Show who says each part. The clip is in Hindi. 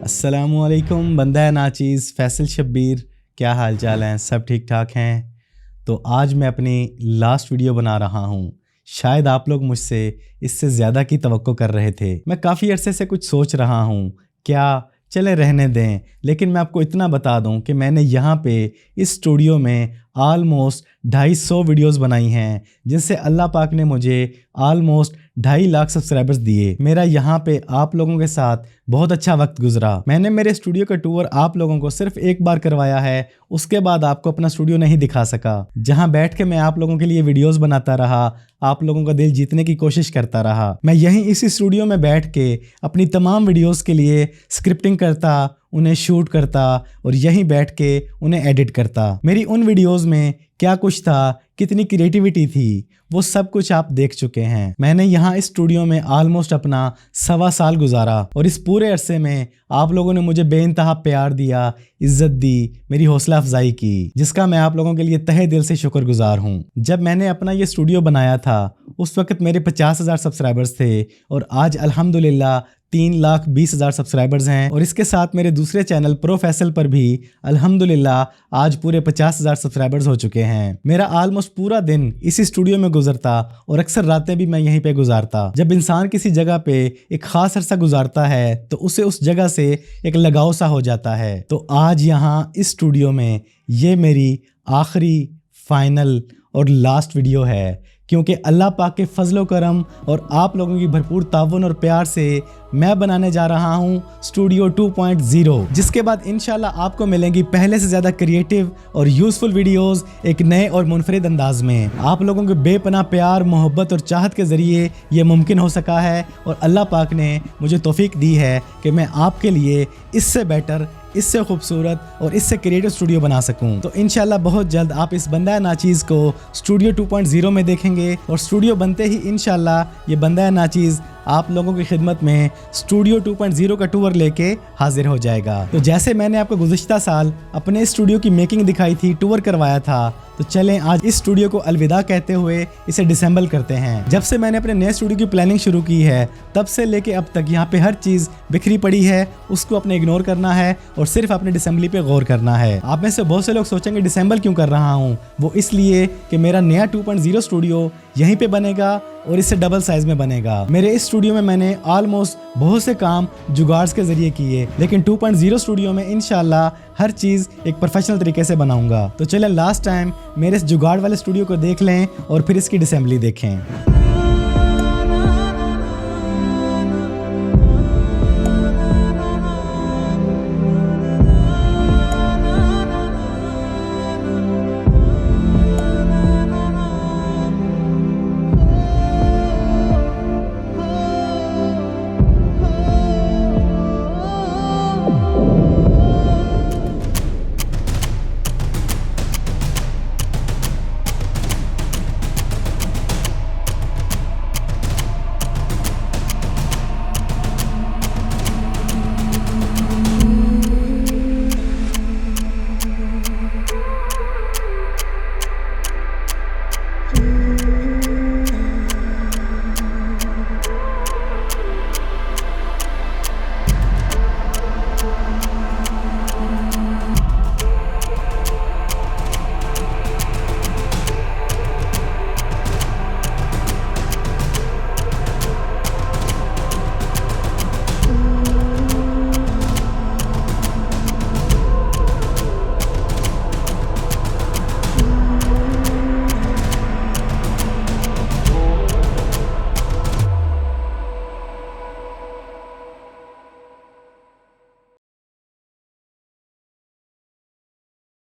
Speaker 1: अस्सलामुअलैकुम बंदा नाचीज़ फैसल शब्बीर, क्या हाल चाल हैं? सब ठीक ठाक हैं? तो आज मैं अपनी लास्ट वीडियो बना रहा हूँ। शायद आप लोग मुझसे इससे ज़्यादा की तवक्को कर रहे थे। मैं काफ़ी अरसे से कुछ सोच रहा हूँ, क्या चले रहने दें, लेकिन मैं आपको इतना बता दूं कि मैंने यहाँ पे इस स्टूडियो में आलमोस्ट 250 वीडियोस बनाई हैं, जिनसे अल्लाह पाक ने मुझे आलमोस्ट 2.5 लाख सब्सक्राइबर्स दिए। मेरा यहाँ पे आप लोगों के साथ बहुत अच्छा वक्त गुजरा। मैंने मेरे स्टूडियो का टूर आप लोगों को सिर्फ एक बार करवाया है, उसके बाद आपको अपना स्टूडियो नहीं दिखा सका। जहाँ बैठ के मैं आप लोगों के लिए वीडियोस बनाता रहा, आप लोगों का दिल जीतने की कोशिश करता रहा। मैं यहीं इसी स्टूडियो में बैठ के अपनी तमाम वीडियोस के लिए स्क्रिप्टिंग करता, उन्हें शूट करता और यहीं बैठ के उन्हें एडिट करता। मेरी उन वीडियोस में क्या कुछ था, कितनी क्रिएटिविटी थी, वो सब कुछ आप देख चुके हैं। मैंने यहाँ इस स्टूडियो में आलमोस्ट अपना 1.25 साल गुजारा और इस पूरे अरसे में आप लोगों ने मुझे बेइंतहा प्यार दिया, इज्जत दी, मेरी हौसला अफजाई की, जिसका मैं आप लोगों के लिए तहे दिल से शुक्रगुजार हूँ। जब मैंने अपना ये स्टूडियो बनाया था उस वक्त मेरे 50,000 सब्सक्राइबर्स थे और आज अल्हम्दुलिल्लाह 3,20,000 सब्सक्राइबर्स हैं। और इसके साथ मेरे दूसरे चैनल प्रो फैसल पर भी अल्हम्दुलिल्लाह आज पूरे 50,000 सब्सक्राइबर्स हो चुके हैं। मेरा आलमोस्ट पूरा दिन इसी स्टूडियो में गुजरता और अक्सर रातें भी मैं यहीं पे गुजारता। जब इंसान किसी जगह पे एक खास अरसा गुजारता है तो उसे उस जगह से एक लगाव सा हो जाता है। तो आज यहाँ इस स्टूडियो में ये मेरी आखिरी, फाइनल और लास्ट वीडियो है, क्योंकि अल्लाह पाक के फजलो करम और आप लोगों की भरपूर ताउन और प्यार से मैं बनाने जा रहा हूँ स्टूडियो 2.0, जिसके बाद इंशाल्लाह आपको मिलेंगी पहले से ज़्यादा क्रिएटिव और यूज़फुल वीडियोस एक नए और मुनफरिद अंदाज में। आप लोगों के बेपनाह प्यार, मोहब्बत और चाहत के ज़रिए ये मुमकिन हो सका है और अल्लाह पाक ने मुझे तौफीक दी है कि मैं आपके लिए इससे बेटर, इससे खूबसूरत और इससे क्रिएटिव स्टूडियो बना सकूं। तो इंशाल्लाह बहुत जल्द आप इस बंदा नाचीज़ को स्टूडियो 2.0 में देखेंगे और स्टूडियो बनते ही इंशाल्लाह ये बंदा नाचीज़ आप लोगों की खिदमत में स्टूडियो 2.0 का टूर लेके हाजिर हो जाएगा। तो जैसे मैंने आपको गुज़िश्ता साल अपने स्टूडियो की मेकिंग दिखाई थी, टूर करवाया था, तो चलें आज इस स्टूडियो को अलविदा कहते हुए इसे डिसेंबल करते हैं। जब से मैंने अपने नए स्टूडियो की प्लानिंग शुरू की है तब से लेके अब तक यहाँ पे हर चीज़ बिखरी पड़ी है, उसको अपने इग्नोर करना है और सिर्फ अपने डिसेंबली पे गौर करना है। आप में से बहुत से लोग सोचेंगे डिसेंबल क्यों कर रहा हूँ, वो इसलिए कि मेरा नया 2.0 स्टूडियो यहीं पे बनेगा और इससे डबल साइज में बनेगा। मेरे इस स्टूडियो में मैंने ऑलमोस्ट बहुत से काम जुगाड़्स के जरिए किए, लेकिन 2.0 स्टूडियो में इंशाल्लाह हर चीज़ एक प्रोफेशनल तरीके से बनाऊंगा। तो चलें लास्ट टाइम मेरे इस जुगाड़ वाले स्टूडियो को देख लें और फिर इसकी डिसेंबली देखें।